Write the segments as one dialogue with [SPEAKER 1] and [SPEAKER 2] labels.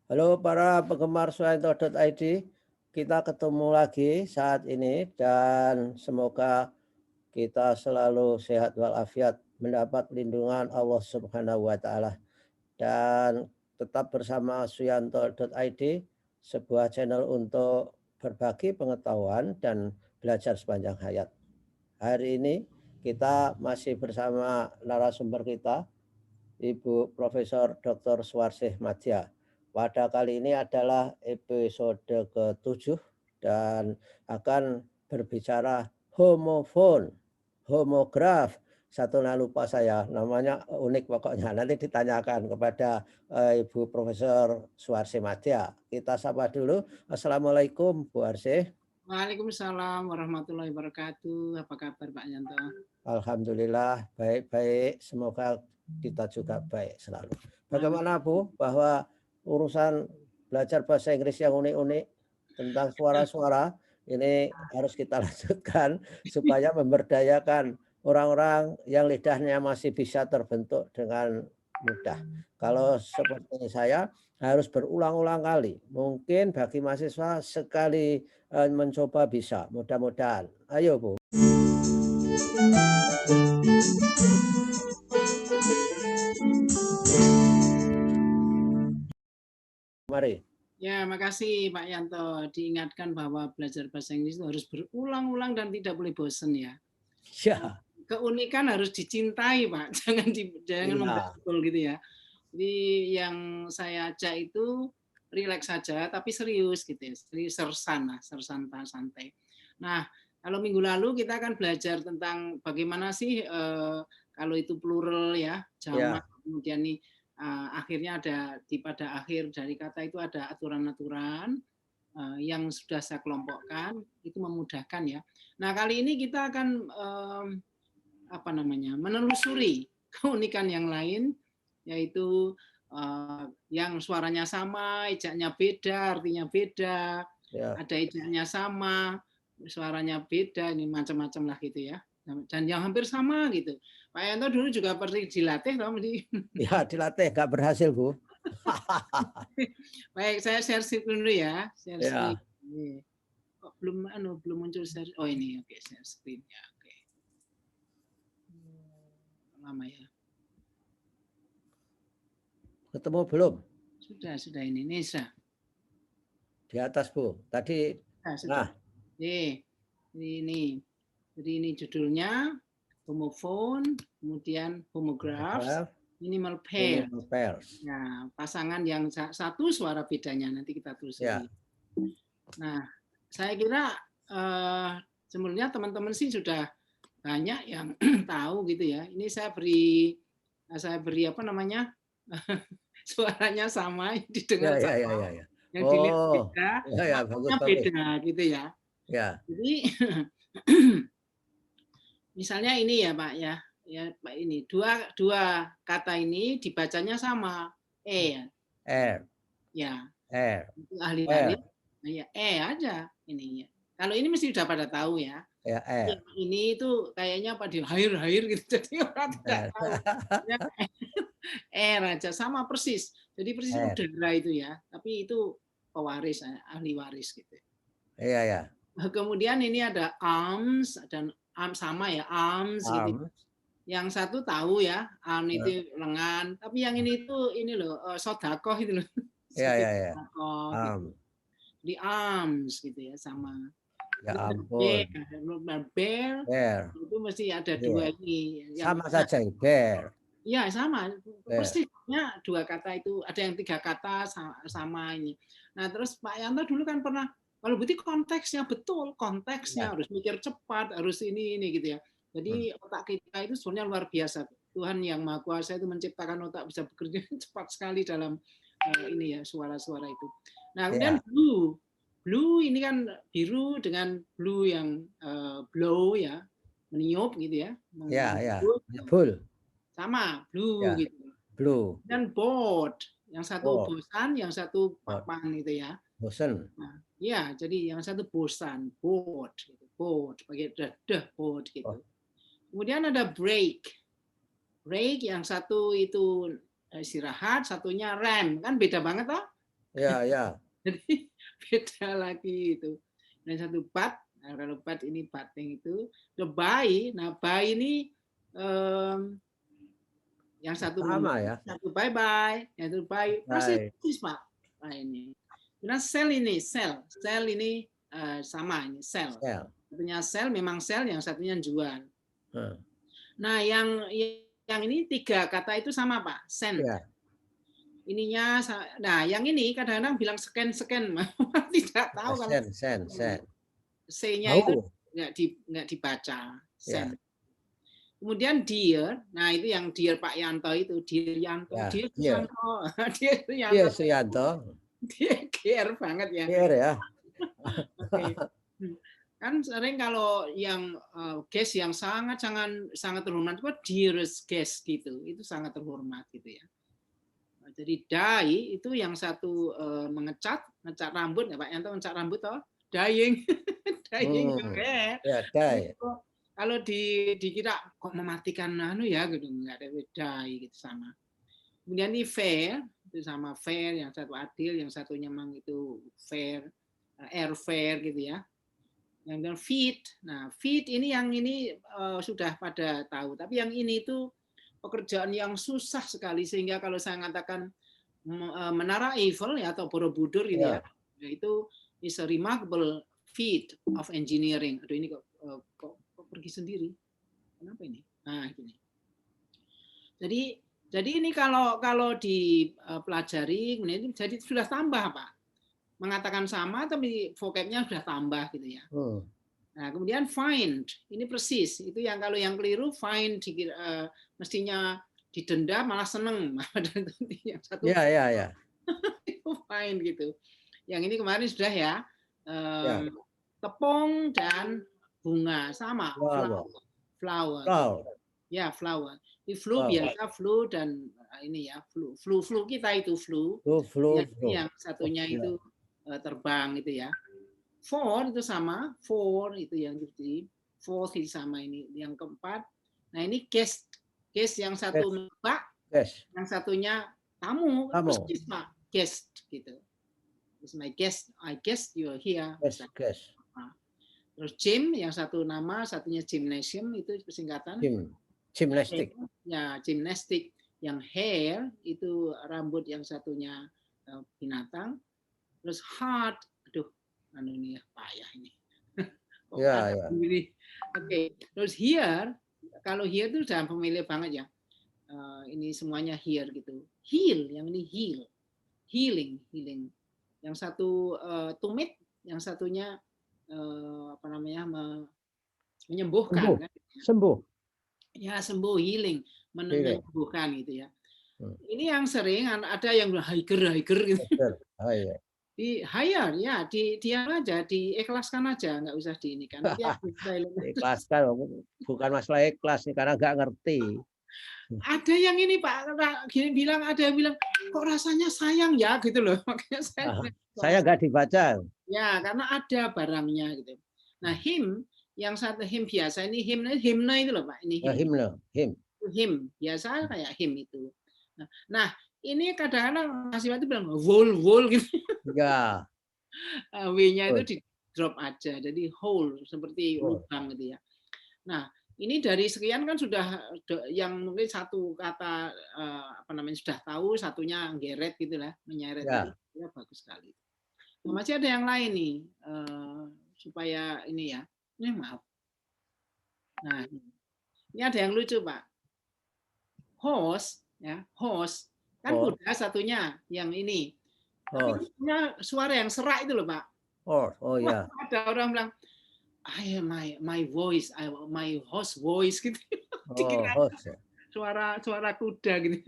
[SPEAKER 1] Halo para penggemar Suwanto.id, kita ketemu lagi saat ini dan semoga kita selalu sehat walafiat, mendapat lindungan Allah Subhanahu wa taala. Dan tetap bersama Suyanto.id, sebuah channel untuk berbagi pengetahuan dan belajar sepanjang hayat. Hari ini kita masih bersama narasumber kita, Ibu Profesor Dr. Suwarsih Madya. Pada kali ini adalah episode ke-7 dan akan berbicara homofon, homograf. Satu lupa saya, namanya unik pokoknya. Nanti ditanyakan kepada Ibu Profesor Suwarsih Madya. Kita sapa dulu. Assalamualaikum Bu Arsih.
[SPEAKER 2] Waalaikumsalam warahmatullahi wabarakatuh. Apa kabar Pak Yanto?
[SPEAKER 1] Alhamdulillah baik-baik. Semoga kita juga baik selalu. Bagaimana Bu, bahwa urusan belajar bahasa Inggris yang unik-unik tentang suara-suara ini harus kita lanjutkan supaya memberdayakan orang-orang yang lidahnya masih bisa terbentuk dengan mudah. Kalau seperti saya harus berulang-ulang kali. Mungkin bagi mahasiswa sekali mencoba bisa. Mudah-mudahan. Ayo Bu. Mari.
[SPEAKER 2] Ya, makasih Pak Yanto. Diingatkan bahwa belajar bahasa Inggris itu harus berulang-ulang dan tidak boleh bosan ya.
[SPEAKER 1] Ya.
[SPEAKER 2] Keunikan harus dicintai Pak, jangan
[SPEAKER 1] Iya.
[SPEAKER 2] membetul gitu ya. Jadi yang saya ajak itu rileks saja, tapi serius gitu ya, serius sersan santai. Nah, kalau minggu lalu kita akan belajar tentang bagaimana sih kalau itu plural ya, jamak,
[SPEAKER 1] Ya.
[SPEAKER 2] kemudian nih akhirnya ada pada akhir dari kata itu ada aturan-aturan yang sudah saya kelompokkan, itu memudahkan ya. Nah, kali ini kita akan menelusuri keunikan yang lain, yaitu yang suaranya sama, ejaknya beda, artinya beda,
[SPEAKER 1] Ya.
[SPEAKER 2] ada ejaknya sama, suaranya beda, ini macam-macam lah gitu ya. Dan yang hampir sama gitu. Pak Yanto dulu juga pernah dilatih,
[SPEAKER 1] Ya, dilatih, nggak berhasil, Bu.
[SPEAKER 2] Baik, saya share screen dulu ya. Share screen.
[SPEAKER 1] Ya.
[SPEAKER 2] Kok belum muncul share. Oh ini, oke, share screen-nya. Oke. Lama ya.
[SPEAKER 1] Ketemu belum?
[SPEAKER 2] Sudah ini sudah.
[SPEAKER 1] Di atas, Bu. Tadi.
[SPEAKER 2] Sudah. Ini. Jadi ini judulnya homofon, kemudian homographs, minimal pairs. Nah, pasangan yang satu suara bedanya nanti kita telusuri. Ya. Nah, saya kira sebenarnya teman-teman sih sudah banyak yang tahu gitu ya. Ini saya beri apa namanya suaranya sama, didengar sama, yang dilihat beda, maknanya beda gitu ya.
[SPEAKER 1] Ya.
[SPEAKER 2] Jadi misalnya ini ya Pak ya Pak, ini dua kata ini dibacanya sama, ya. Ya. Ahli waris, ya aja ini ya. Kalau ini mesti sudah pada tahu ya.
[SPEAKER 1] Ya,
[SPEAKER 2] ini itu kayaknya apa di hair gitu, jadi orang tidak tahu. Aja sama persis. Jadi persis udara itu ya, tapi itu pewaris, ahli waris gitu.
[SPEAKER 1] Iya ya.
[SPEAKER 2] Kemudian ini ada arms dan arms sama ya, arms gitu. Yang satu tahu ya, arm itu lengan, tapi yang ini tuh ini loh, sodakoh itu loh.
[SPEAKER 1] Iya.
[SPEAKER 2] Gitu. Di arms gitu ya sama.
[SPEAKER 1] Ya ampun.
[SPEAKER 2] Bear itu mesti ada dua ini.
[SPEAKER 1] Sama saja, bear.
[SPEAKER 2] Ya sama, persisnya dua kata itu, ada yang tiga kata sama ini. Nah terus Pak Yanto dulu kan pernah, kalau berarti konteksnya betul, konteksnya harus mikir cepat, harus ini gitu ya. Jadi otak kita itu sebenarnya luar biasa. Tuhan yang Maha Kuasa itu menciptakan otak bisa bekerja cepat sekali dalam ini ya suara-suara itu. Nah kemudian blue ini kan biru dengan blue yang blow ya, meniup gitu ya.
[SPEAKER 1] Ya. Full.
[SPEAKER 2] Sama blue gitu.
[SPEAKER 1] Blue.
[SPEAKER 2] Dan bored, yang satu bosan, yang satu papan gitu ya.
[SPEAKER 1] Bosan.
[SPEAKER 2] Nah, ya, jadi yang satu bosan, bored, gitu. Bored, pakai bored gitu. Kemudian ada break. Break yang satu itu istirahat, satunya rem, kan beda banget toh?
[SPEAKER 1] Ya, ya.
[SPEAKER 2] Jadi beda lagi itu. Yang satu but, nah kalau but ini butting itu. The buy, nah buy ini yang satu
[SPEAKER 1] Sama ya.
[SPEAKER 2] satu bye bye, yang satu bye persis Pak. Nah ini. Kemudian sell ini sell ini sama ini sell. Satunya sell memang sell, yang satunya jual. Nah yang ini 3 kata itu sama Pak, send. Ya. Ininya, nah yang ini kadang-kadang bilang scan tidak tahu kalau
[SPEAKER 1] send.
[SPEAKER 2] C-nya itu nggak dibaca send. Ya. Kemudian dear, nah itu yang dear Pak Yanto itu, dear Yanto, ya, dear Suyanto,
[SPEAKER 1] dear Suyanto,
[SPEAKER 2] dia care banget ya.
[SPEAKER 1] Care ya.
[SPEAKER 2] Okay. Kan sering kalau yang guest yang sangat terhormat itu dearest guest gitu, itu sangat terhormat gitu ya. Jadi dye itu yang satu ngecat rambut ya Pak Yanto, ngecat rambut toh, dyeing, dyeing care.
[SPEAKER 1] Ya, dye.
[SPEAKER 2] Kalau dikira kok mematikan ya gitu, nggak ada beda gitu sama. Kemudian ini fair itu sama fair, yang satu adil, yang satunya memang itu fair, airfare gitu ya. Yang feed, nah feed ini yang ini sudah pada tahu, tapi yang ini itu pekerjaan yang susah sekali, sehingga kalau saya mengatakan menara Eiffel ya atau Borobudur gitu ya, itu is a remarkable feat of engineering. Aduh ini kok pergi sendiri. Kenapa ini? Nah, ini. Jadi ini kalau dipelajari, jadi sudah tambah Pak. Mengatakan sama tapi vocabnya sudah tambah gitu ya. Nah, kemudian find, ini persis. Itu yang kalau yang keliru find mestinya didenda malah seneng. Yang satu
[SPEAKER 1] ya.
[SPEAKER 2] find gitu. Yang ini kemarin sudah ya. Tepung dan bunga sama, flower. Ya, flower. Di flu biasa flu dan ini ya, flu kita itu flu. Yang satunya itu terbang itu ya. For itu sama, for itu yang jadi fourth itu sama, ini yang keempat. Nah, ini guest yang satu mbak, yang satunya tamu. Persis Pak, guest gitu. It's my guest, I guess you're here.
[SPEAKER 1] Guest.
[SPEAKER 2] Terus gym, yang satu nama, satunya gymnasium, itu singkatan.
[SPEAKER 1] Gymnastik.
[SPEAKER 2] Ya, gymnastik. Yang hair, itu rambut, yang satunya binatang. Terus heart, aduh, ini ya, payah ini.
[SPEAKER 1] Ya.
[SPEAKER 2] Oke. Terus here, kalau here itu jangan pemilih banget ya. Ini semuanya here gitu. Heal, yang ini heal. Healing. Yang satu tumit, yang satunya menyembuhkan.
[SPEAKER 1] Sembuh.
[SPEAKER 2] Ya, sembuh, healing, menyembuhkan gitu ya. Ini yang sering ada yang bilang hiker gitu. Di hire ya, diam aja, diikhlaskan aja, nggak usah diinikan.
[SPEAKER 1] Ikhlaskan, bukan masalah ikhlas nih, karena nggak ngerti.
[SPEAKER 2] Ada yang ini Pak, bilang, ada yang bilang kok rasanya sayang ya gitu loh. Makanya
[SPEAKER 1] saya nggak dibaca.
[SPEAKER 2] Ya, karena ada barangnya gitu. Nah, him, yang satu him biasa, ini himne itu loh Pak. Ini him biasa kayak him itu. Nah, ini kadang-kadang mahasiswa itu bilang whole gitu.
[SPEAKER 1] Ya.
[SPEAKER 2] W-nya itu di drop aja, jadi whole seperti lubang gitu ya. Nah, ini dari sekian kan sudah yang mungkin satu kata sudah tahu, satunya geret gitu lah, menyeret ya, bagus sekali. Masih ada yang lain nih, supaya ini ya, ini maaf. Nah, ini ada yang lucu Pak. Horse, ya, horse kan kuda satunya, yang ini. Tapi punya suara yang serak itu loh Pak.
[SPEAKER 1] Oh ya.
[SPEAKER 2] Ada orang bilang, my voice, my horse voice gitu. Suara kuda gitu.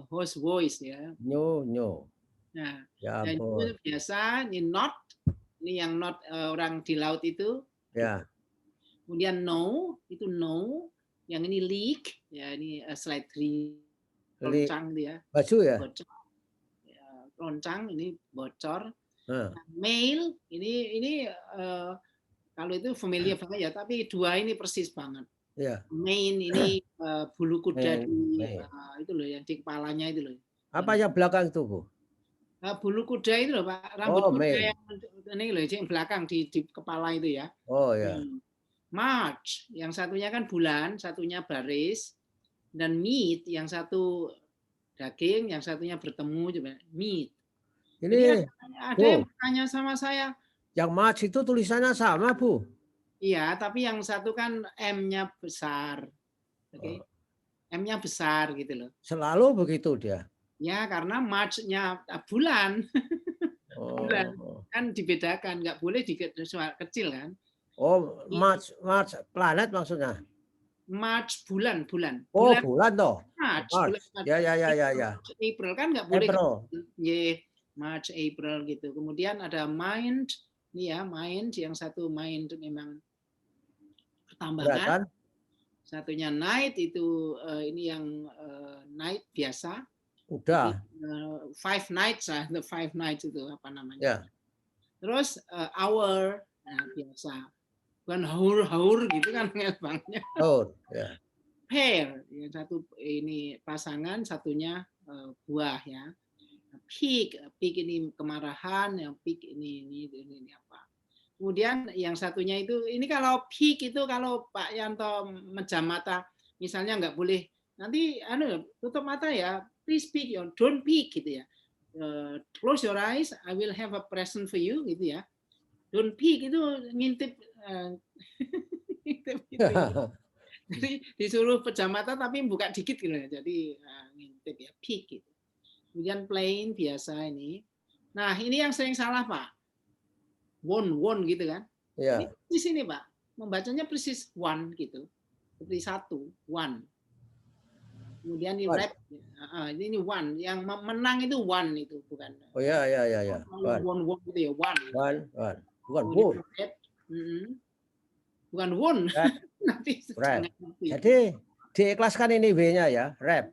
[SPEAKER 2] Horse voice ya.
[SPEAKER 1] No.
[SPEAKER 2] Nah, dan itu biasa, ini not, ini yang not orang di laut itu.
[SPEAKER 1] Ya.
[SPEAKER 2] Kemudian no, itu no. Yang ini leak, ya ini slightly loncang dia.
[SPEAKER 1] Baju ya?
[SPEAKER 2] Bocor. Ya, loncang, ini bocor. Nah, mail, ini kalau itu familiar banget ya, tapi dua ini persis banget.
[SPEAKER 1] Ya.
[SPEAKER 2] Main ini bulu kuda itu loh, yang di kepalanya itu loh.
[SPEAKER 1] Apa yang belakang itu Bu?
[SPEAKER 2] Bulu kuda itu loh Pak, rambut
[SPEAKER 1] Oh,
[SPEAKER 2] kuda
[SPEAKER 1] mane.
[SPEAKER 2] yang ini loh, yang belakang di kepala itu ya.
[SPEAKER 1] Oh ya.
[SPEAKER 2] March, yang satunya kan bulan, satunya baris, dan meat, yang satu daging, yang satunya bertemu juga meat. Jadi
[SPEAKER 1] Ini,
[SPEAKER 2] ada yang
[SPEAKER 1] Bu,
[SPEAKER 2] bertanya sama saya,
[SPEAKER 1] yang March itu tulisannya sama, Bu.
[SPEAKER 2] iya, tapi yang satu kan M-nya besar, oke, M-nya besar gitu loh.
[SPEAKER 1] Selalu begitu dia.
[SPEAKER 2] Ya, karena March-nya bulan, bulan
[SPEAKER 1] Oh.
[SPEAKER 2] kan dibedakan, nggak boleh kecil kan.
[SPEAKER 1] Oh, March planet maksudnya.
[SPEAKER 2] March bulan.
[SPEAKER 1] Oh, bulan toh.
[SPEAKER 2] March, bulan
[SPEAKER 1] March. Ya.
[SPEAKER 2] April kan nggak boleh
[SPEAKER 1] April.
[SPEAKER 2] March, April gitu. Kemudian ada mind, ini ya mind, yang satu mind memang pertambangan,
[SPEAKER 1] Beratan.
[SPEAKER 2] satunya night itu ini yang night biasa.
[SPEAKER 1] Udah.
[SPEAKER 2] Jadi, 5 nights lah, the 5 nights itu apa namanya?
[SPEAKER 1] Ya.
[SPEAKER 2] Terus hour, nah, biasa. Bukan haur gitu kan ngelbangnya.
[SPEAKER 1] Oh, ya.
[SPEAKER 2] Pair, yang satu ini pasangan, satunya buah ya. Peak ini kemarahan, yang peak ini apa. Kemudian yang satunya ini kalau peak itu kalau Pak Yanto menjam mata, misalnya nggak boleh nanti tutup mata ya, please peek, don't peek gitu ya. Close your eyes, I will have a present for you gitu ya. Don't peek itu ngintip, ngintip gitu ya. Jadi disuruh pejam mata tapi buka dikit gitu ya. Jadi ngintip ya, peek gitu. Kemudian plain biasa ini. Nah, ini yang sering salah, Pak. One gitu kan.
[SPEAKER 1] Ya.
[SPEAKER 2] Ini di sini, Pak. Membacanya persis one gitu. Seperti satu, one. Kemudian ini rap, ini one. Yang menang itu one itu, bukan.
[SPEAKER 1] Oh ya.
[SPEAKER 2] One gitu ya, one.
[SPEAKER 1] Bukan one.
[SPEAKER 2] Bukan one. Nanti
[SPEAKER 1] rap. Jadi diikhlaskan ini W-nya ya, rap.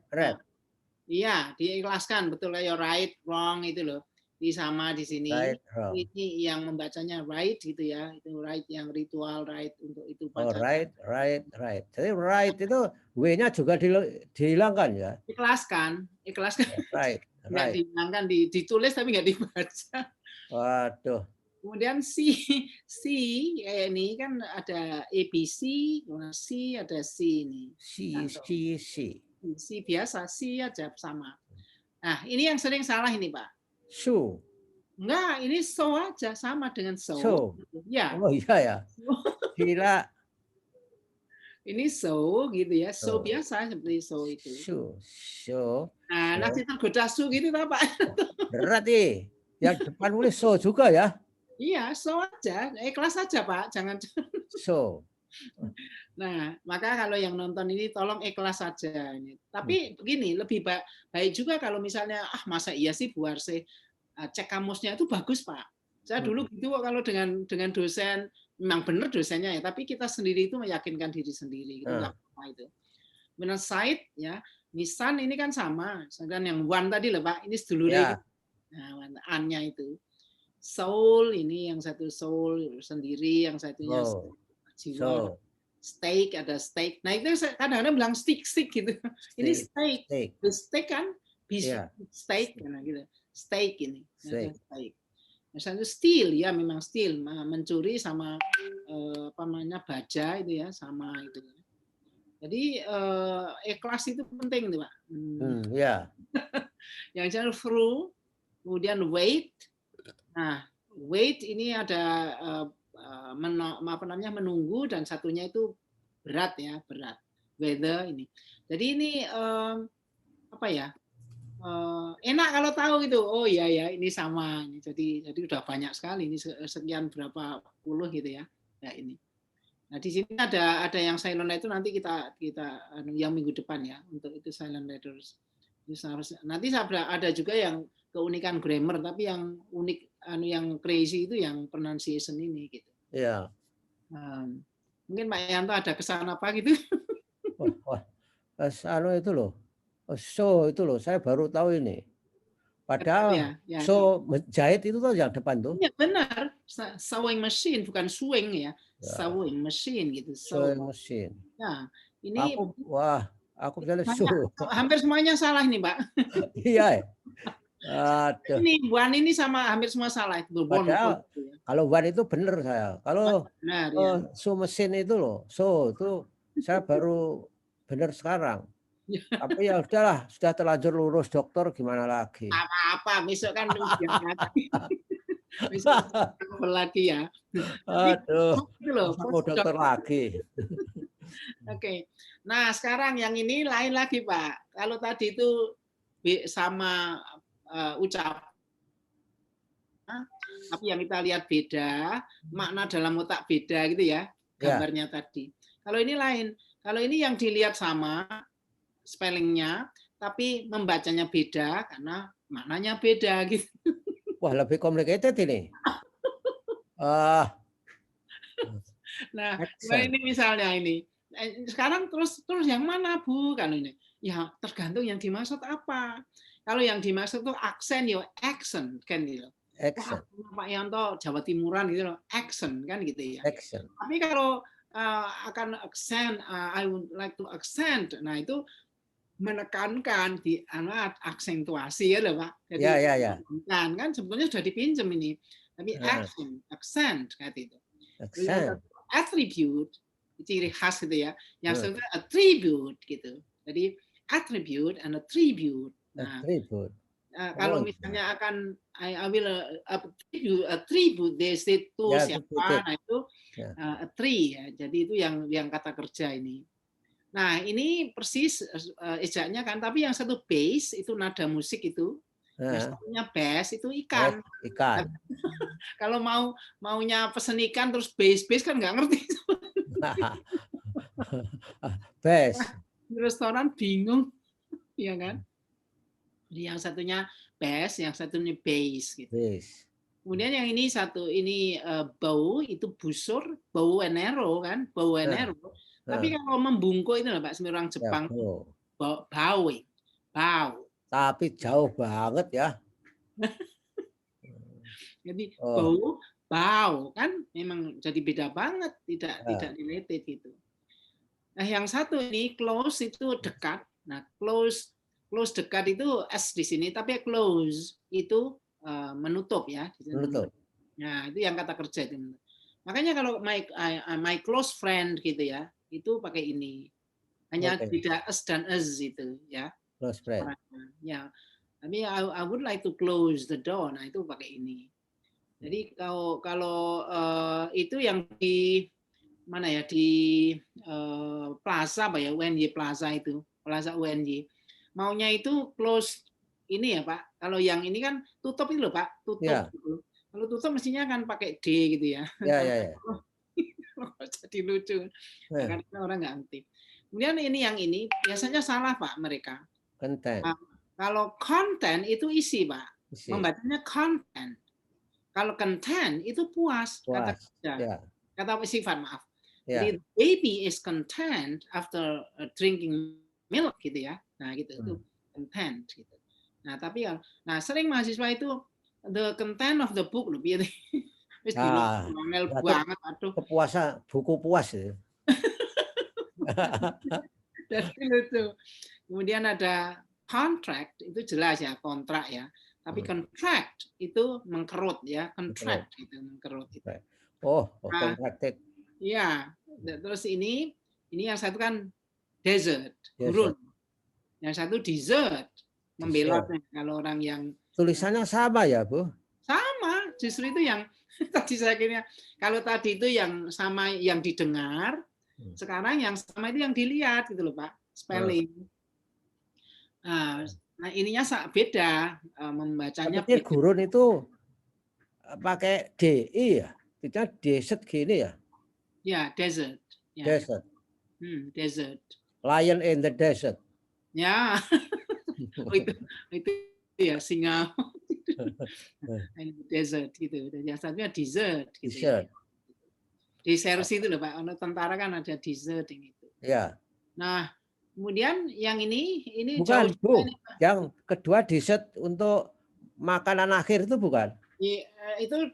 [SPEAKER 2] Iya, diikhlaskan, betul ya, right, wrong itu loh. Ini sama di sini.
[SPEAKER 1] Right,
[SPEAKER 2] ini yang membacanya right gitu ya, itu right yang ritual right untuk itu.
[SPEAKER 1] Oh, right. Jadi right itu W-nya juga dihilangkan ya.
[SPEAKER 2] Ikhlaskan.
[SPEAKER 1] Right.
[SPEAKER 2] Nggak dihilangkan, ditulis tapi nggak dibaca.
[SPEAKER 1] Waduh.
[SPEAKER 2] Kemudian C ini kan ada ABC, C ada C ini. C biasa, C aja sama. Nah, ini yang sering salah ini, Pak.
[SPEAKER 1] So.
[SPEAKER 2] Enggak, ini so aja, sama dengan so. Ya.
[SPEAKER 1] Oh iya ya. Gila.
[SPEAKER 2] Ini so gitu ya, so biasa seperti so itu.
[SPEAKER 1] So.
[SPEAKER 2] Nah, nanti tergoda su gitu Pak.
[SPEAKER 1] Berat nih. Yang depan boleh so juga ya.
[SPEAKER 2] Iya, so aja, ikhlas aja Pak, jangan.
[SPEAKER 1] So.
[SPEAKER 2] Nah, maka kalau yang nonton ini tolong ikhlas saja. Tapi begini, lebih baik juga kalau misalnya, masa iya sih Bu Arse, cek kamusnya itu bagus Pak. Saya dulu gitu kalau dengan dosen, memang benar dosennya ya, tapi kita sendiri itu meyakinkan diri sendiri, gitu nggak apa itu. Benar side ya, Nissan ini kan sama, sedangkan yang one tadi loh Pak, ini sedulurnya, an-nya itu. Soul ini yang satu soul sendiri, yang satunya jiwa. Steak ada steak. Nah itu kadang-kadang bilang stick gitu. Ini steak. The steak kan bisa steak karena gitu. Steak ini. Steak. Misalnya steal ya memang steal, mencuri sama apa namanya baja itu ya sama itu. Jadi ikhlas itu penting tuh Pak.
[SPEAKER 1] Ya.
[SPEAKER 2] Yang jelas through, kemudian wait. Nah, wait ini ada menunggu dan satunya itu berat ya, berat. Weather ini. Jadi ini apa ya? Enak kalau tahu gitu. Oh iya ya, ini sama. Jadi udah banyak sekali ini sekian berapa puluh gitu ya. Ya ini. Nah, di sini ada yang silent letter nanti kita yang minggu depan ya untuk itu silent letters. Nanti ada juga yang keunikan grammar tapi yang unik yang crazy itu yang pronunciation ini gitu.
[SPEAKER 1] Iya.
[SPEAKER 2] Mungkin Pak Yanto ada kesan apa gitu?
[SPEAKER 1] Itu loh. So itu loh, saya baru tahu ini. Padahal so jahit itu tuh yang depan tuh.
[SPEAKER 2] Iya benar, sewing machine bukan swing ya, sewing machine gitu.
[SPEAKER 1] Sewing machine.
[SPEAKER 2] Nah ini
[SPEAKER 1] aku misalnya so.
[SPEAKER 2] Hampir semuanya salah nih Pak.
[SPEAKER 1] Iya. Aduh.
[SPEAKER 2] Ini one ini sama hampir semua salah itu.
[SPEAKER 1] Padahal kalau one itu benar saya. Kalau
[SPEAKER 2] benar ya.
[SPEAKER 1] so mesin itu loh, so itu saya baru benar sekarang. Tapi ya udahlah, sudah terlanjur lurus dokter gimana lagi.
[SPEAKER 2] Apa-apa, besok kan ujian lagi. Besok lagi ya.
[SPEAKER 1] Aduh,
[SPEAKER 2] itu loh,
[SPEAKER 1] mau dokter lagi.
[SPEAKER 2] Oke. Nah, sekarang yang ini lain lagi, Pak. Kalau tadi itu sama ucap, tapi yang kita lihat beda, makna dalam otak beda gitu ya, gambarnya tadi. Kalau ini lain. Kalau ini yang dilihat sama spellingnya, tapi membacanya beda karena maknanya beda gitu.
[SPEAKER 1] Wah, lebih complicated ini.
[SPEAKER 2] Nah, ini misalnya ini. Sekarang terus yang mana, Bu? Kalau ini. Ya, tergantung yang dimaksud apa. Kalau yang dimaksud tuh aksen ya accent kan gitu.
[SPEAKER 1] Accent.
[SPEAKER 2] Pak Yanto Jawa Timuran gitu loh, accent kan gitu ya.
[SPEAKER 1] Accent.
[SPEAKER 2] Tapi kalau akan accent, I would like to accent. Nah, itu menekankan di aksentuasi ya loh, Pak. Jadi
[SPEAKER 1] ya.
[SPEAKER 2] kan sebetulnya sudah dipinjam ini. Tapi accent kayak itu.
[SPEAKER 1] Accent.
[SPEAKER 2] Attribute ciri khas gitu ya. Yang sebenarnya attribute gitu. Jadi attribute and attribute. Nah, kalau misalnya akan I will attribute this to siapa, nah itu attribute ya. Jadi itu yang kata kerja ini. Nah, ini persis ejaknya kan, tapi yang satu bass itu nada musik itu, yang satunya bass itu ikan.
[SPEAKER 1] Ikan.
[SPEAKER 2] Kalau maunya pesen ikan terus bass kan nggak ngerti.
[SPEAKER 1] Bass.
[SPEAKER 2] Di restoran bingung, ya kan? Jadi yang satunya bass, yang satunya bass gitu.
[SPEAKER 1] Bass.
[SPEAKER 2] Kemudian yang ini bow itu busur, bow and arrow kan, bow and arrow. Tapi kalau membungkuk itu Pak, sebenarnya orang Jepang bowing, bow.
[SPEAKER 1] Tapi jauh banget ya.
[SPEAKER 2] Jadi bow kan memang jadi beda banget, tidak related gitu. Nah, yang satu ini close itu dekat. Nah, close dekat itu S di sini, tapi close itu menutup ya.
[SPEAKER 1] Menutup.
[SPEAKER 2] Nah, itu yang kata kerja itu. Makanya kalau my close friend gitu ya, itu pakai ini. Hanya tidak us dan us itu ya.
[SPEAKER 1] Close friend.
[SPEAKER 2] Ya. Tapi I would like to close the door. Nah, itu pakai ini. Jadi kalau itu yang di mana ya, di Plaza apa ya, UNY Plaza itu, Plaza UNY. Maunya itu close ini ya, Pak. Kalau yang ini kan tutup itu loh, Pak, tutup.
[SPEAKER 1] Ya.
[SPEAKER 2] Gitu. Kalau tutup mestinya kan pakai D gitu ya.
[SPEAKER 1] Ya.
[SPEAKER 2] Jadi lucu. Karena orang nggak ngerti. Kemudian yang ini biasanya salah, Pak, mereka.
[SPEAKER 1] Content.
[SPEAKER 2] Kalau content itu isi, Pak. Isi. Membacanya content. Kalau content itu puas. Kata kerja. Kata sifat, maaf. Jadi baby is content after drinking milk gitu ya. Nah, gitu itu content gitu. Nah, tapi sering mahasiswa itu the content of the book lebih banget, aduh.
[SPEAKER 1] Kepuasan, buku puas ya.
[SPEAKER 2] Jadi lucu. Kemudian ada contract, itu jelas ya, kontrak ya. Tapi contract itu mengkerut ya, contract itu mengkerut itu.
[SPEAKER 1] Contracted.
[SPEAKER 2] Iya. Terus ini yang satu kan desert, gurun. Yang satu dessert, membelot. Kalau orang yang
[SPEAKER 1] tulisannya sama ya, Bu?
[SPEAKER 2] Sama, justru itu yang tadi saya kira. Kalau tadi itu yang sama yang didengar, sekarang yang sama itu yang dilihat gitu loh, Pak, spelling. Nah, ininya beda, membacanya.
[SPEAKER 1] Tapi gurun itu pakai DI ya, tidak desert gini ya?
[SPEAKER 2] Ya, desert. Ya.
[SPEAKER 1] Desert.
[SPEAKER 2] Desert.
[SPEAKER 1] Lion in the desert.
[SPEAKER 2] Ya, itu ya singa. Desert gitu. Dan yang satunya dessert. Gitu.
[SPEAKER 1] Dessert.
[SPEAKER 2] Di series itu loh, Pak. Tentara kan ada dessert gitu.
[SPEAKER 1] Ya.
[SPEAKER 2] Nah, kemudian yang ini
[SPEAKER 1] bukan, Bu. Yang kedua dessert untuk makanan akhir itu bukan?
[SPEAKER 2] Itu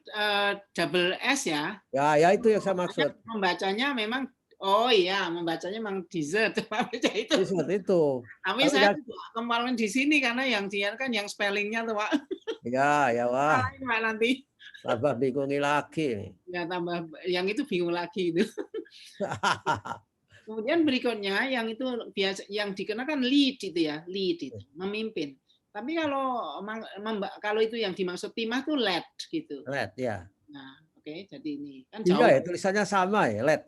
[SPEAKER 2] double S ya.
[SPEAKER 1] Ya itu yang saya maksud.
[SPEAKER 2] Membacanya memang Oh iya, membacanya memang dessert. Itu.
[SPEAKER 1] Dessert itu.
[SPEAKER 2] Tapi saya kemarin di sini karena yang dia kan yang spellingnya tuh Pak.
[SPEAKER 1] Ya, ya wah.
[SPEAKER 2] Salahin Pak nanti.
[SPEAKER 1] Tambah bingungi lagi nih.
[SPEAKER 2] Ya tambah yang itu bingung lagi itu. Kemudian berikutnya yang itu biasa yang dikenakan lead itu ya, lead itu memimpin. Tapi kalau itu yang dimaksud timah tuh led gitu.
[SPEAKER 1] Led ya.
[SPEAKER 2] Nah, oke, jadi ini kan
[SPEAKER 1] Iya
[SPEAKER 2] jauh.
[SPEAKER 1] ya, tulisannya sama ya, led.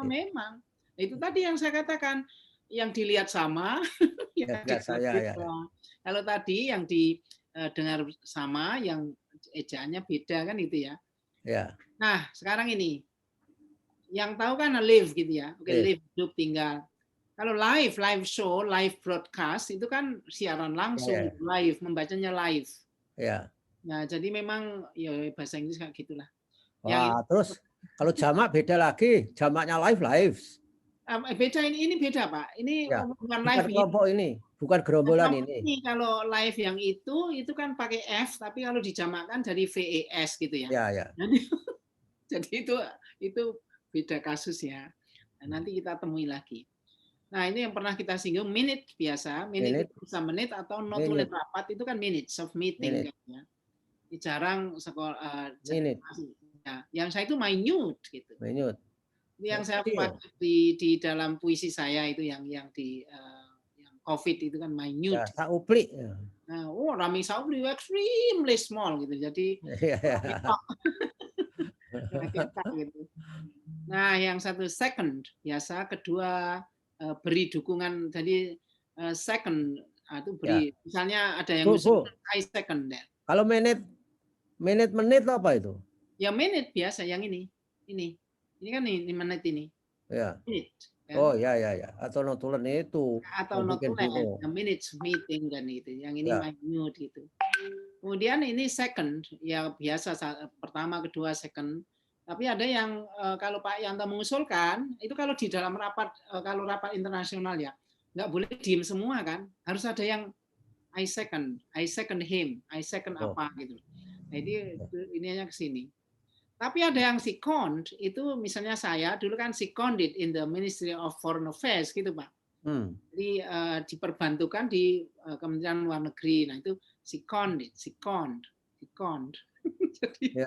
[SPEAKER 2] Memang. Itu tadi yang saya katakan yang dilihat sama, yang
[SPEAKER 1] saya ya.
[SPEAKER 2] Kalau tadi yang didengar sama, yang ejaannya beda kan itu ya.
[SPEAKER 1] Ya.
[SPEAKER 2] Nah, sekarang ini yang tahu kan live gitu ya. Oke, live hidup tinggal. Kalau live show, live broadcast itu kan siaran langsung, live, membacanya live.
[SPEAKER 1] Ya.
[SPEAKER 2] Nah, jadi memang ya bahasa Inggris kayak gitulah.
[SPEAKER 1] Wah, terus kalau jamak beda lagi, jamaknya live.
[SPEAKER 2] Beda ini beda Pak. Ini
[SPEAKER 1] ya.
[SPEAKER 2] bukan
[SPEAKER 1] live kelompok ini, bukan gerombolan ini.
[SPEAKER 2] Kalau live yang itu kan pakai F, tapi kalau dijamakkan dari VES gitu ya.
[SPEAKER 1] Ya.
[SPEAKER 2] Jadi itu beda kasus ya. Nah, nanti kita temui lagi. Nah, ini yang pernah kita singgung, minute biasa, minute bisa menit atau notulen rapat itu kan minutes of meeting kan ya. Jarang sekolah ya. Yang saya itu minute gitu.
[SPEAKER 1] Minute.
[SPEAKER 2] Yang saya pakai di dalam puisi saya itu yang di yang COVID itu kan minute.
[SPEAKER 1] Ya, saupli.
[SPEAKER 2] Nah, rami saupli extremely small gitu. Jadi gitu. Nah, yang satu second biasa, kedua beri dukungan. Jadi second itu beri. Misalnya ada yang I second that.
[SPEAKER 1] Kalau menit apa itu?
[SPEAKER 2] Ya menit biasa yang ini kan ini menit ini.
[SPEAKER 1] Ya.
[SPEAKER 2] Minute, kan?
[SPEAKER 1] Oh ya. Atau notulen itu.
[SPEAKER 2] Atau notulen, minutes meeting kan itu. Yang ini minute gitu. Kemudian ini second, ya biasa pertama, kedua, second. Tapi ada yang kalau Pak Yanto mengusulkan, itu kalau di dalam rapat, kalau rapat internasional ya, nggak boleh diem semua kan. Harus ada yang I second him, I second apa gitu. Jadi ini hanya ke sini. Tapi ada yang second, itu misalnya saya dulu kan seconded in the Ministry of Foreign Affairs gitu Pak. Jadi diperbantukan di Kementerian Luar Negeri. Nah itu seconded. Jadi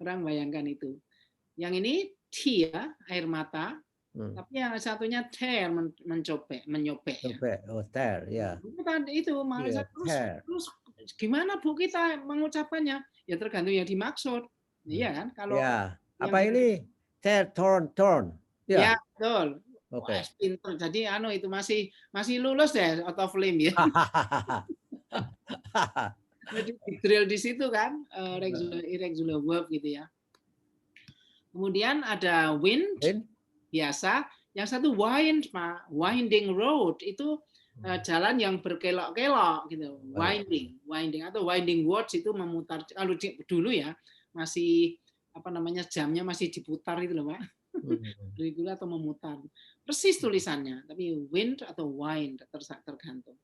[SPEAKER 2] orang bayangkan itu. Yang ini tear, air mata. Tapi yang satunya tear, menyobek.
[SPEAKER 1] Oh, tear, ya.
[SPEAKER 2] Itu malah terus gimana Bu kita mengucapkannya? Ya tergantung yang dimaksud. Iya kan? Kalau
[SPEAKER 1] apa ini? Tear, torn.
[SPEAKER 2] Ya, betul.
[SPEAKER 1] Oke.
[SPEAKER 2] Pinter. Jadi itu masih lulus deh out of flame ya. Jadi drill di situ kan, irregular verb gitu ya. Kemudian ada wind, biasa. Yang satu wind, Pak. Winding road itu jalan yang berkelok-kelok gitu. Winding atau winding words itu memutar. Kalau dulu ya masih jamnya masih diputar itu loh Pak. Regular atau memutar. Persis tulisannya, tapi wind atau wind tergantung.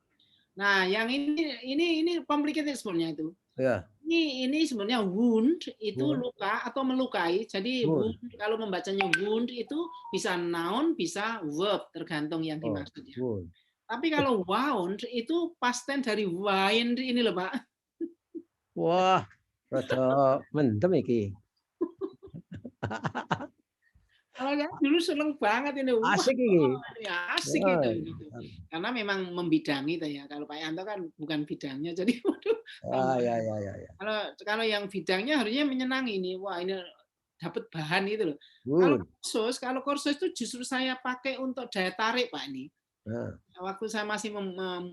[SPEAKER 2] Nah, yang ini complicated sebenarnya itu.
[SPEAKER 1] Ya.
[SPEAKER 2] Ini sebenarnya wound itu luka atau melukai. Jadi wound, kalau membacanya wound itu bisa noun, bisa verb tergantung yang dimaksudnya. Tapi kalau wound itu past tense dari wind ini loh Pak.
[SPEAKER 1] Wah, rada mendem iki.
[SPEAKER 2] Kalau dulu seneng banget ini.
[SPEAKER 1] Asik ini.
[SPEAKER 2] Asik itu. Karena memang membidangi ya. Kalau Pak Yanto kan bukan bidangnya, jadi waduh.
[SPEAKER 1] Ya.
[SPEAKER 2] Kalau yang bidangnya harusnya menyenangi ini. Wah ini dapat bahan itu loh. Kalau kursus itu justru saya pakai untuk daya tarik Pak ini. Waktu saya masih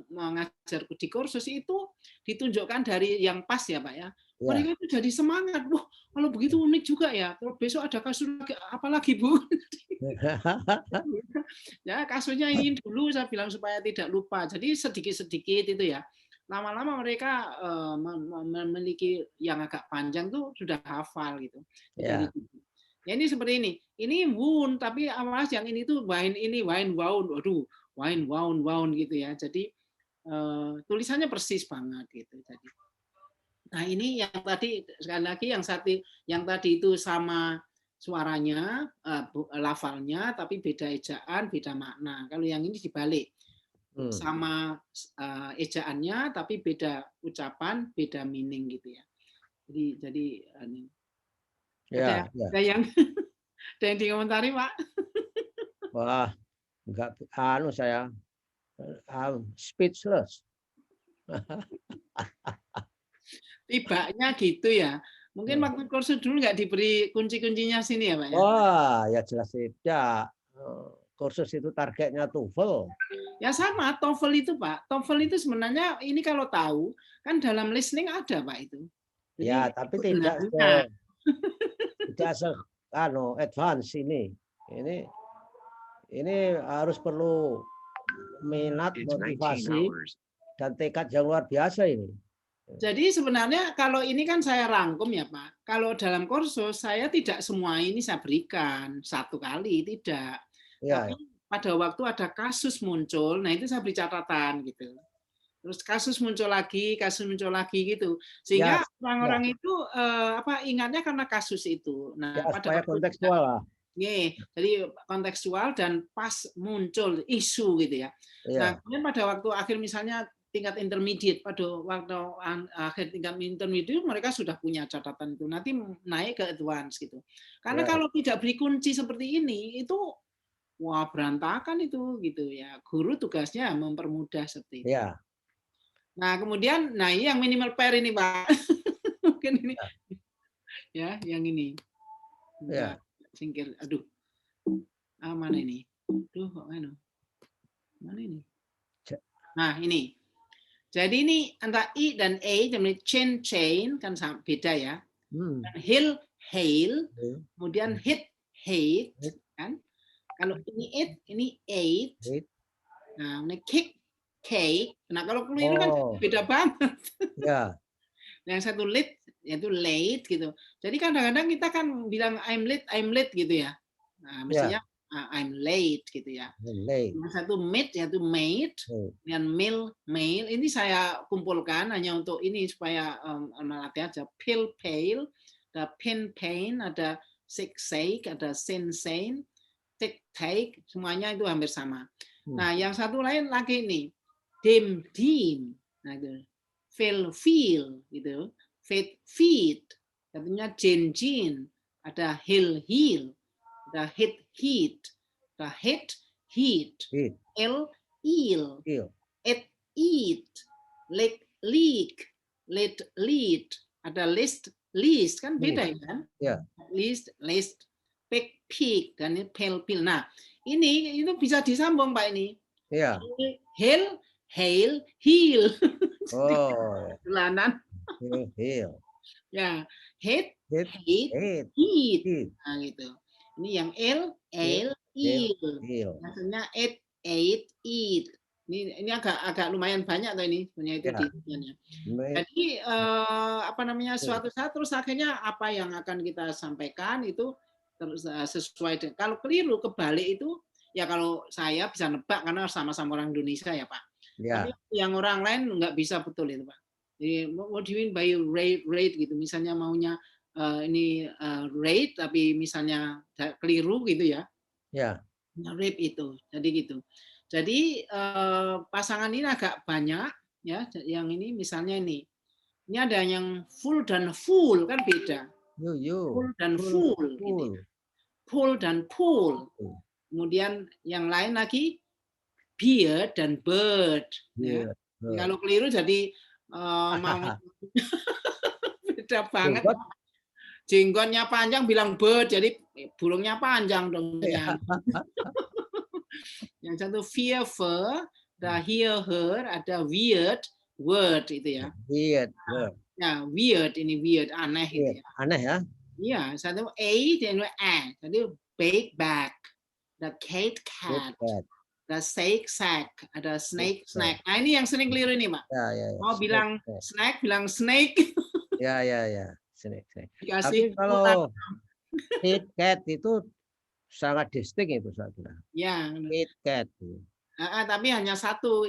[SPEAKER 2] mengajar di kursus itu ditunjukkan dari yang pas ya Pak ya. Mereka itu jadi semangat. Wah, kalau begitu unik juga ya. Terus besok ada kasus apa lagi Bu? Ya kasusnya ini dulu saya bilang supaya tidak lupa. Jadi sedikit-sedikit itu ya. Lama-lama mereka memiliki yang agak panjang tuh sudah hafal gitu. Ya ini seperti ini. Ini wound tapi awas yang ini tuh wine wound. Waduh, wine wound gitu ya. Jadi tulisannya persis banget gitu. Jadi nah ini yang tadi sekali lagi yang tadi itu sama suaranya, lafalnya, tapi beda ejaan, beda makna. Kalau yang ini dibalik, sama ejaannya, tapi beda ucapan, beda meaning gitu ya. Jadi ada yang ada yang dikomentari, Pak?
[SPEAKER 1] Wah, enggak, saya speechless.
[SPEAKER 2] Tibanya gitu ya. Mungkin waktu kursus dulu nggak diberi kunci-kuncinya sini ya, Pak ya?
[SPEAKER 1] Wah, ya jelas tidak. Kursus itu targetnya TOEFL.
[SPEAKER 2] Ya sama, TOEFL itu Pak. TOEFL itu sebenarnya ini kalau tahu, kan dalam listening ada Pak itu. Jadi,
[SPEAKER 1] ya, tapi tidak advance ini. Ini harus perlu minat, motivasi, dan tekad yang luar biasa ini.
[SPEAKER 2] Jadi sebenarnya kalau ini kan saya rangkum ya Pak. Kalau dalam kursus saya tidak semua ini saya berikan satu kali, tidak.
[SPEAKER 1] Ya,
[SPEAKER 2] tapi pada waktu ada kasus muncul, nah itu saya beri catatan gitu. Terus kasus muncul lagi gitu. Sehingga orang-orang itu ingatnya karena kasus itu. Nah, pada
[SPEAKER 1] supaya kontekstual lah.
[SPEAKER 2] Jadi kontekstual dan pas muncul isu gitu ya. Nah, kemudian pada waktu akhir misalnya tingkat intermediate, pada waktu akhir tingkat intermediate mereka sudah punya catatan itu, nanti naik ke advance gitu. Karena kalau tidak beri kunci seperti ini, itu wah berantakan itu gitu ya. Guru tugasnya mempermudah seperti itu. Nah kemudian, ini yang minimal pair ini Pak, mungkin ini ya, yang ini. Singkir, aduh, mana ini? Aduh, kok mana ini? Nah ini. Jadi ini antara I dan A, namanya chain kan beda ya. Hill, hail, kemudian hit, hate, kan? Kalau ini it, ini ate. Nah, ini kick, cake. Nah, kalau keliru kan beda banget. Yang satu late, yaitu late gitu. Jadi kadang-kadang kita kan bilang I'm late gitu ya. Nah, mestinya I'm late gitu ya. Yang satu mate yaitu mate, dan mail. Ini saya kumpulkan hanya untuk ini supaya melatih aja. Pill, pale, ada pin, pain, ada sick, sake, ada sin, sane, tick, take, semuanya itu hampir sama. Nah, yang satu lain lagi nih, dim, dim, nah itu, feel, gitu, feed, katanya jin, jin, ada hill, ada hit, the hit, heat, ill, eel, it, eat, lick, leak, lead, lead, ada list, kan beda ya kan? List, pick, peak, dan ini pale. Nah, ini itu bisa disambung Pak ini. Hail, hail, heel. Jalanan. Ya, hit, hate, heat. Nah, gitu. Ini yang L, eel. Maksudnya it, ate, eat. Ini agak lumayan banyak tuh ini sebenarnya itu di. Jadi suatu saat terus akhirnya apa yang akan kita sampaikan itu terus sesuai dengan, kalau keliru kebalik itu ya kalau saya bisa nebak karena sama-sama orang Indonesia ya Pak. Tapi yang orang lain nggak bisa betul itu Pak. Jadi what do you mean by rate gitu, misalnya maunya ini rate tapi misalnya keliru gitu ya. Rape itu, jadi gitu. Jadi pasangan ini agak banyak ya, yang ini misalnya ini ada yang full dan full kan beda. Full dan full, gitu. Full dan full. Kemudian yang lain lagi beard dan bird. Ya. Kalau keliru jadi mau beda banget. Jenggotnya panjang bilang bird, jadi burungnya panjang dong. Yang satu fear, fur, ada hear, her, ada weird, word itu ya.
[SPEAKER 1] Weird.
[SPEAKER 2] Ya, weird, ini weird, aneh gitu ya.
[SPEAKER 1] Aneh ya?
[SPEAKER 2] Iya, satu A dan jadi big back, ada cat, ada sack, ada snake. Nah ini yang sering keliru ini Pak. Mau bilang snack, bilang snake.
[SPEAKER 1] Ya. Snake. Tapi kalau Kit Kat itu sangat distinct itu saya kira.
[SPEAKER 2] Ya.
[SPEAKER 1] Kit Kat.
[SPEAKER 2] Tapi hanya satu,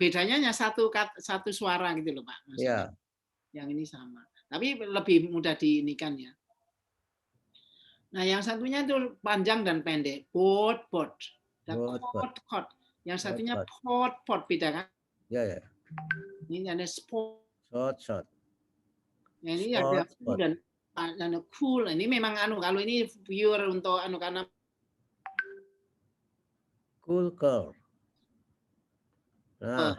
[SPEAKER 2] bedanya hanya satu suara gitu loh Pak. Maksudnya. Yang ini sama. Tapi lebih mudah diinikan ya. Nah, yang satunya itu panjang dan pendek. Boat. Cot. Yang satunya pot. Beda kan?
[SPEAKER 1] Ya.
[SPEAKER 2] Ini ada sport.
[SPEAKER 1] Short.
[SPEAKER 2] Nah, ini ada dan cool. Ini memang kalau ini pure untuk karena
[SPEAKER 1] cool curl. Nah,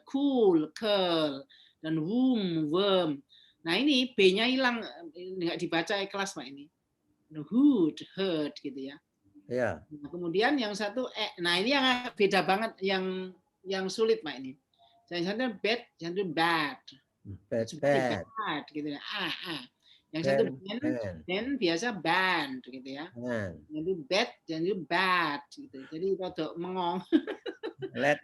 [SPEAKER 2] cool, curl, dan worm. Nah, ini B-nya hilang, nggak dibaca kelas Pak ini. Hurt gitu ya.
[SPEAKER 1] Ya.
[SPEAKER 2] Nah, kemudian yang satu nah ini yang beda banget, yang sulit Pak ini. Yang satu bad, yang satu bad. Bad gitu ya. Yang satu band biasa band gitu ya. Yang itu bad, yang itu bad gitu. Jadi rada mengong. Let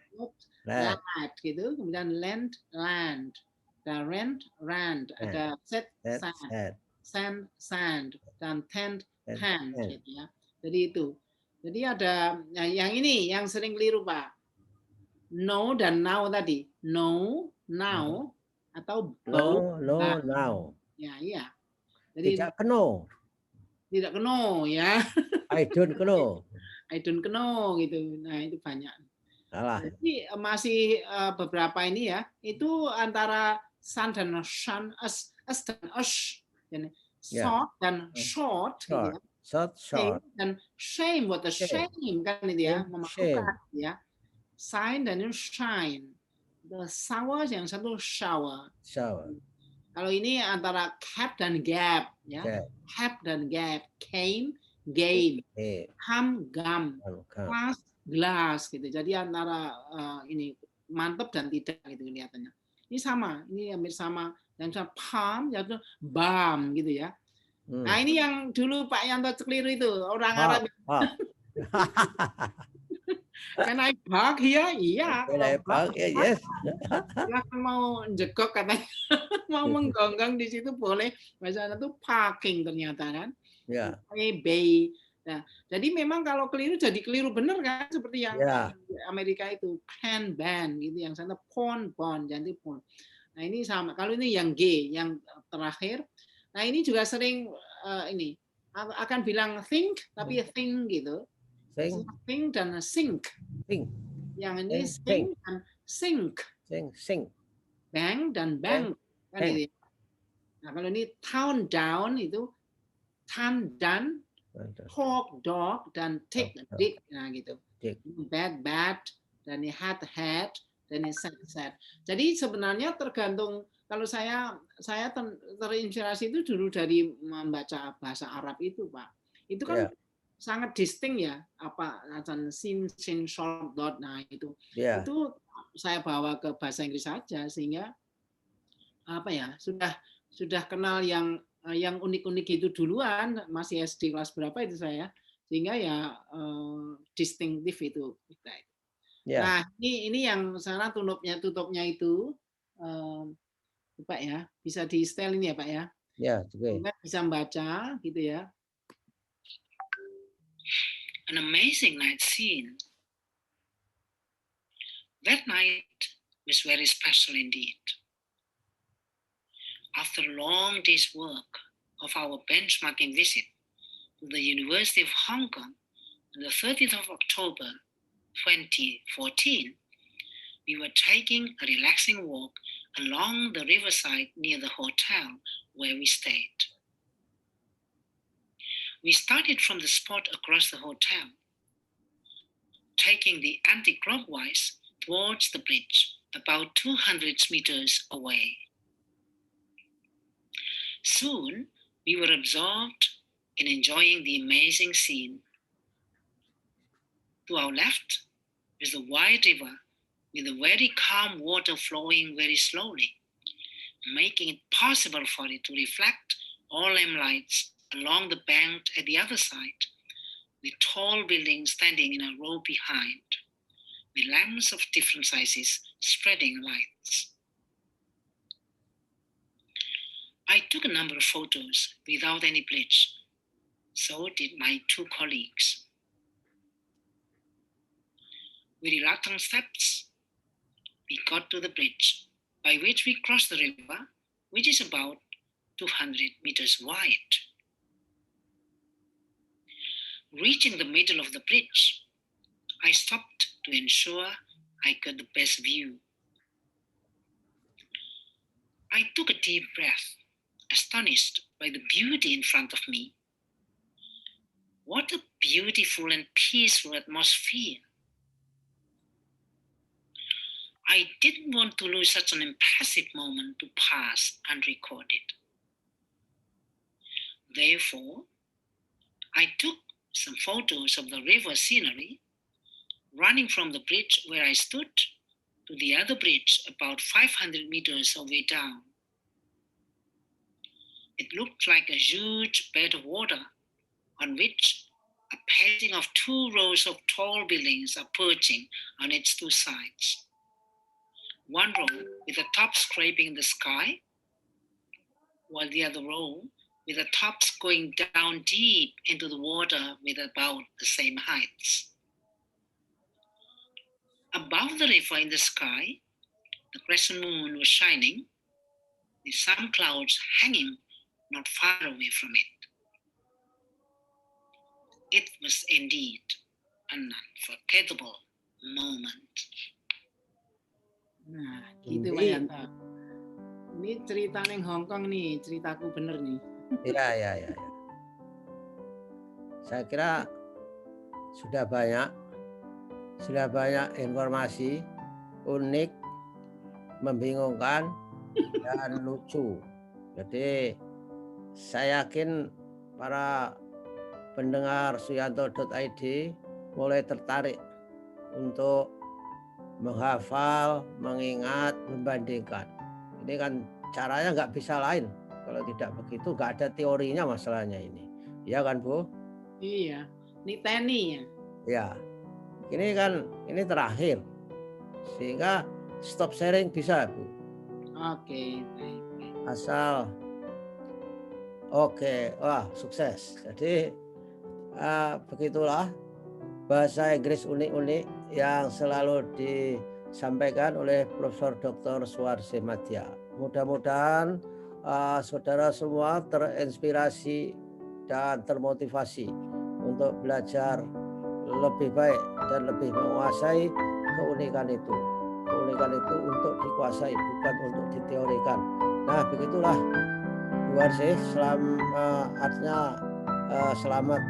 [SPEAKER 2] gitu. Kemudian land. Dan rent. Ada set, sand. Dan tent gitu ya. Jadi itu. Jadi ada yang ini yang sering keliru Pak. No dan now tadi. No, now atau both.
[SPEAKER 1] No, now.
[SPEAKER 2] Ya, iya. Jadi
[SPEAKER 1] tidak keno
[SPEAKER 2] ya.
[SPEAKER 1] I don't know
[SPEAKER 2] gitu. Nah, itu banyak.
[SPEAKER 1] Alah.
[SPEAKER 2] Jadi masih beberapa ini ya, itu antara sun dan sun, us dan us, short dan short, gitu ya.
[SPEAKER 1] Short.
[SPEAKER 2] Dan shame, what the shame kan itu ya, memalukan ya. Shine dan shine. The shower yang satu shower. Kalau ini antara cap dan gap ya. Cap dan gap. Came, game. Ham, gum. Glass gitu. Jadi antara ini mantap dan tidak gitu kelihatannya. Ini sama, ini hampir sama. Yang palm, yaitu balm gitu ya. Nah ini yang dulu Pak Yanto keliru itu orang Arab. Can I park here? Iya.
[SPEAKER 1] Can I park? Yes.
[SPEAKER 2] Silahkan mau jegok katanya, mau menggonggong di situ boleh. Bahasa itu parking ternyata kan.
[SPEAKER 1] Ya.
[SPEAKER 2] Bay. Nah, jadi memang kalau keliru jadi keliru benar kan, seperti yang Amerika itu pen ban gitu, yang sana pon jadi pon. Nah ini sama. Kalau ini yang G, yang terakhir. Nah ini juga sering ini akan bilang think tapi think gitu. Think dan sink. Yang ini sing dan sink. Bang dan bang. Kan gitu. Nah kalau ini town down itu tan dan talk dog dan take dick. Nah gitu. Bad dan ini hat dan ini sad. Jadi sebenarnya tergantung. Kalau saya terinspirasi itu dulu dari membaca bahasa Arab itu Pak. Itu kan sangat distinct ya, apa sin short dot. Nah itu saya bawa ke bahasa Inggris saja, sehingga apa ya, sudah kenal yang unik-unik itu duluan, masih SD kelas berapa itu saya, sehingga ya distinktif itu. Nah ini yang sana tutupnya itu Pak ya, bisa di setel ini ya Pak ya. Bisa membaca gitu ya. An amazing night scene. That night was very special indeed. After a long day's work of our benchmarking visit to the University of Hong Kong on the 30th of October 2014, we were taking a relaxing walk along the riverside near the hotel where we stayed. We started from the spot across the hotel, taking the anti-clockwise towards the bridge, about 200 meters away. Soon, we were absorbed in enjoying the amazing scene. To our left is the wide river with the very calm water flowing very slowly, making it possible for it to reflect all lights along the bank at the other side, with tall buildings standing in a row behind, with lamps of different sizes spreading lights. I took a number of photos without any bridge. So did my two colleagues. With reluctant steps, we got to the bridge, by which we crossed the river, which is about 200 meters wide. Reaching the middle of the bridge, I stopped to ensure I got the best view. I took a deep breath, astonished by the beauty in front of me. What a beautiful and peaceful atmosphere. I didn't want to lose such an impressive moment to pass unrecorded. Therefore, I took some photos of the river scenery, running from the bridge where I stood to the other bridge about 500 meters away down. It looked like a huge bed of water on which a painting of 2 rows of tall buildings are perching on its 2 sides. One row with the top scraping the sky, while the other row with the tops going down deep into the water with about the same heights. Above the river in the sky, the crescent moon was shining, with some clouds hanging not far away from it. It was indeed an unforgettable moment. Nah, gitu Pak Yanto. Ini cerita neng Hong Kong nih, ceritaku bener nih.
[SPEAKER 1] Ya. Saya kira sudah banyak informasi unik, membingungkan, dan lucu. Jadi saya yakin para pendengar suyanto.id mulai tertarik untuk menghafal, mengingat, membandingkan. Ini kan caranya nggak bisa lain. Kalau tidak begitu nggak ada teorinya masalahnya ini. Iya kan Bu?
[SPEAKER 2] Iya, ini teknik ya.
[SPEAKER 1] Ya, ini terakhir. Sehingga stop sharing bisa Bu.
[SPEAKER 2] Oke, baik.
[SPEAKER 1] Asal wah sukses. Jadi begitulah bahasa Inggris unik-unik yang selalu disampaikan oleh Profesor Dr. Suarse Madya. Mudah-mudahan saudara semua terinspirasi dan termotivasi untuk belajar lebih baik dan lebih menguasai keunikan itu. Keunikan itu untuk dikuasai, bukan untuk diteorikan. Nah, begitulah Bu Warsi, selamat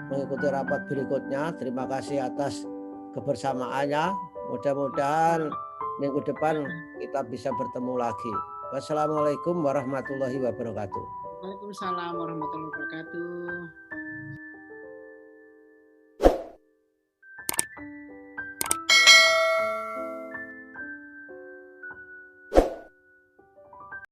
[SPEAKER 1] mengikuti rapat berikutnya. Terima kasih atas kebersamaannya. Mudah-mudahan minggu depan kita bisa bertemu lagi. Wassalamualaikum warahmatullahi wabarakatuh.
[SPEAKER 2] Waalaikumsalam warahmatullahi wabarakatuh.